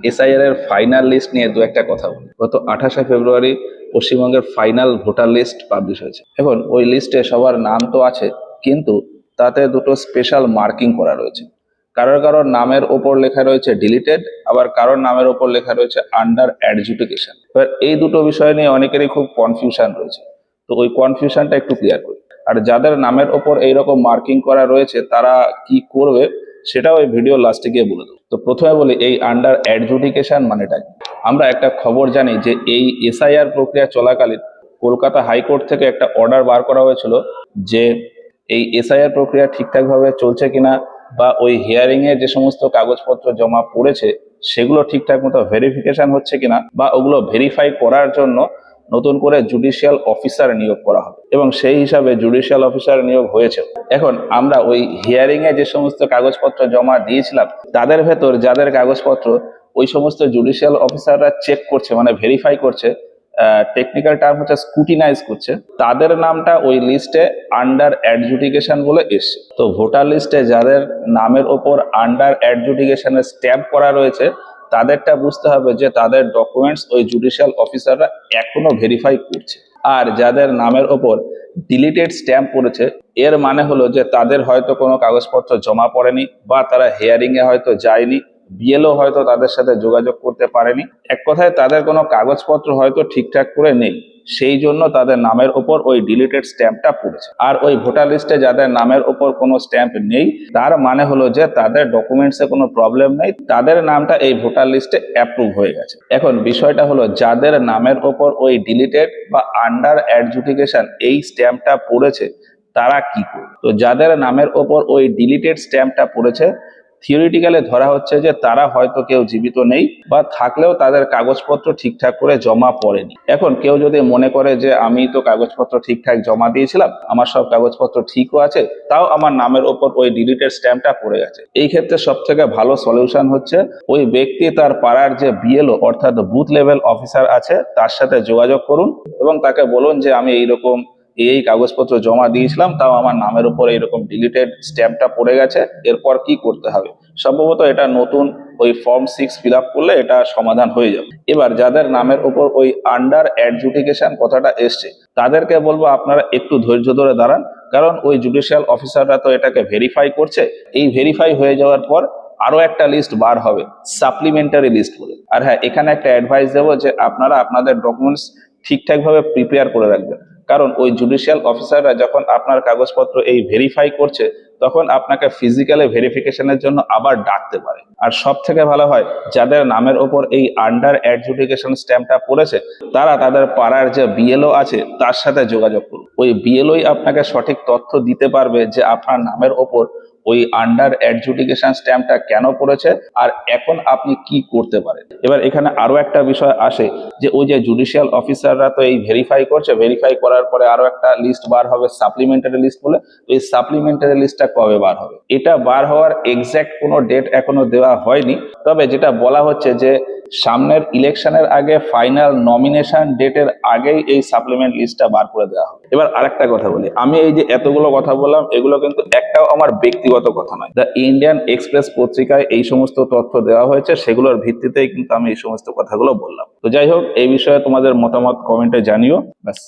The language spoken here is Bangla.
এসআইআর এর ফাইনাল লিস্ট নিয়ে দু একটা কথা বলি। গত 28শে ফেব্রুয়ারি পশ্চিমবঙ্গের ফাইনাল ভোটার লিস্ট পাবলিশ হয়েছে। এখন ওই লিস্টে সবার নাম তো আছে, কিন্তু তাতে দুটো স্পেশাল মার্কিং করা রয়েছে। কারোর কারোর নামের ওপর লেখা রয়েছে ডিলিটেড, আবার কারোর নামের ওপর লেখা রয়েছে আন্ডার অ্যাডজুডিকেশন। এবার এই দুটো বিষয় নিয়ে অনেকেরই খুব কনফিউশন রয়েছে, তো ওই কনফিউশনটা একটু ক্লিয়ার করি। আর যাদের নামের ওপর এইরকম মার্কিং করা রয়েছে তারা কি করবে সেটাও এই ভিডিও লাস্টে গিয়ে বলে দেবো। তো প্রথমে বলি, এই আন্ডার অ্যাডজুডিকেশন মানেটা কি। আমরা একটা খবর জানি যে এই এসআইআর প্রক্রিয়া চলাকালীন কলকাতা হাইকোর্ট থেকে একটা অর্ডার বার করা হয়েছিল যে এই এসআইআর প্রক্রিয়া ঠিকঠাকভাবে চলছে কিনা, বা ওই হিয়ারিং এ যে সমস্ত কাগজপত্র জমা পড়েছে সেগুলো ঠিকঠাক মতো ভেরিফিকেশন হচ্ছে কিনা, বা ওগুলো ভেরিফাই করার জন্য নতুন করে জুডিশিয়াল অফিসার নিয়োগ করা হবে, এবং সেই হিসাবে জুডিশিয়াল অফিসার নিয়োগ হয়েছে। এখন আমরা ওই হিয়ারিং এ যে সমস্ত কাগজপত্র জমা দিয়েছিলাম তাদের ভেতর যাদের কাগজপত্র ওই সমস্ত জুডিশিয়াল অফিসাররা চেক করছে, মানে ভেরিফাই করছে, টেকনিক্যাল টার্ম হচ্ছে স্কুটিনাইজ করছে, তাদের নামটা ওই লিস্টে আন্ডার অ্যাডজুডিকেশন বলে এসছে। তো ভোটার লিস্টে যাদের নামের ওপর আন্ডার অ্যাডজুডিকেশনের স্ট্যাম্প করা রয়েছে তাদেরটা বুঝতে হবে যে তাদের ডকুমেন্টস ওই জুডিশিয়াল অফিসাররা এখনো ভেরিফাই করছে। আর যাদের নামের ওপর ডিলিটেড স্ট্যাম্প পড়েছে, এর মানে হলো যে তাদের হয়তো কোনো কাগজপত্র জমা পড়েনি, বা তারা হিয়ারিং এ হয়তো যায়নি, বিএলও হয়তো তাদের সাথে যোগাযোগ করতে পারেনি। এক কথায় তাদের কোনো কাগজপত্র হয়তো ঠিকঠাক করে নেই, সেই জন্য তাদের নামের ওপর ওই ডিলিটেড স্ট্যাম্পটা পড়েছে। আর ওই ভোটার লিস্টে যাদের নামের ওপর কোনো স্ট্যাম্প নেই তার মানে হলো যে তাদের ডকুমেন্টসে কোনো প্রবলেম নেই, তাদের নামটা এই ভোটার লিস্টে অ্যাপ্রুভ হয়ে গেছে। এখন বিষয়টা হলো যাদের নামের ওপর ওই ডিলিটেড বা আন্ডার অ্যাডজুডিকেশন এই স্ট্যাম্পটা পড়েছে তারা কি করবে। তো যাদের নামের ওপর ওই ডিলিটেড স্ট্যাম্পটা পড়েছে থিওরিটিক্যালি ধরা হচ্ছে যে তারা হয়তো কেউ জীবিত নেই, বা থাকলেও তাদের কাগজপত্র ঠিকঠাক করে জমা পড়েনি। এখন কেউ যদি মনে করে যে আমি তো কাগজপত্র ঠিকঠাক জমা দিয়েছিলাম, আমার সব কাগজপত্র ঠিকও আছে, তাও আমার নামের ওপর ওই ডিলিটেড স্ট্যাম্পটা পড়ে গেছে, এই ক্ষেত্রে সব থেকে ভালো সলিউশন হচ্ছে ওই ব্যক্তি তার পাড়ার যে বিএলও অর্থাৎ বুথ লেভেল অফিসার আছে তার সাথে যোগাযোগ করুন, এবং তাকে বলুন যে আমি এইরকম এই কাগজপত্র জমা দিয়েছিলাম, তাও আমার নামের উপর এইরকম ডিলিটেড স্ট্যাম্পটা পড়ে গেছে, এরপর কি করতে হবে। সম্ভবত এটা নতুন ওই ফর্ম 6 ফিল আপ করলে এটা সমাধান হয়ে যাবে। এবার যাদের নামের উপর ওই আন্ডার অ্যাডজুডিকেশন কথাটা এসছে তাদেরকে বলবো আপনারা একটু ধৈর্য ধরে দাঁড়ান, কারণ ওই জুডিশিয়াল অফিসাররা তো এটাকে ভেরিফাই করছে। এই ভেরিফাই হয়ে যাওয়ার পর আরো একটা লিস্ট বার হবে, সাপ্লিমেন্টারি লিস্ট বলে। আর হ্যাঁ, এখানে একটা অ্যাডভাইস দেবো যে আপনারা আপনাদের ডকুমেন্টস ঠিকঠাক ভাবে প্রিপেয়ার করে রাখবেন, কারণ ওই জুডিশিয়াল অফিসাররা যখন আপনার কাগজপত্র এই ভেরিফাই করছে তখন আপনাকে ফিজিক্যালি ভেরিফিকেশনের জন্য আবার ডাকতে পারে। আর সব থেকে ভালো হয় যাদের নামের ওপর এই আন্ডার অ্যাডজুডিকেশন স্ট্যাম্পটা পড়েছে তারা তাদের পাড়ার যে বিএলও আছে তার সাথে যোগাযোগ করুন। ওই বিএলওই আপনাকে সঠিক তথ্য দিতে পারবে যে আপনার নামের ওপর ওই আন্ডার অ্যাডজুডিকেশন স্ট্যাম্পটা কেন পড়েছে আর এখন আপনি কি করতে পারেন। এবার এখানে আরো একটা বিষয় আসে যে ওই যে জুডিশিয়াল অফিসাররা তো এই ভেরিফাই করছে, ভেরিফাই করার পরে আরো একটা লিস্ট বার হবে সাপ্লিমেন্টারি লিস্ট বলে। তো এই সাপ্লিমেন্টারি লিস্টটা কবে বার হবে এটা বার হওয়ার এক্সাক্ট কোনো ডেট এখনো দেওয়া হয়নি, তবে যেটা বলা হচ্ছে যে সামনের ইলেকশনের আগে ফাইনাল নমিনেশন ডেটের আগেই এই সাপ্লিমেন্ট লিস্টটা বার করে দেওয়া হবে। এবার আরেকটা কথা বলি, আমি এই যে এতগুলো কথা বললাম এগুলো কিন্তু একটাও আমার ব্যক্তিগত কথা নয়, দ্য ইন্ডিয়ান এক্সপ্রেস পত্রিকায় এই সমস্ত তথ্য দেওয়া হয়েছে, সেগুলোর ভিত্তিতেই কিন্তু আমি এই সমস্ত কথাগুলো বললাম। তো যাই হোক, এই বিষয়ে তোমাদের মতামত কমেন্টে জানিও। ব্যাস।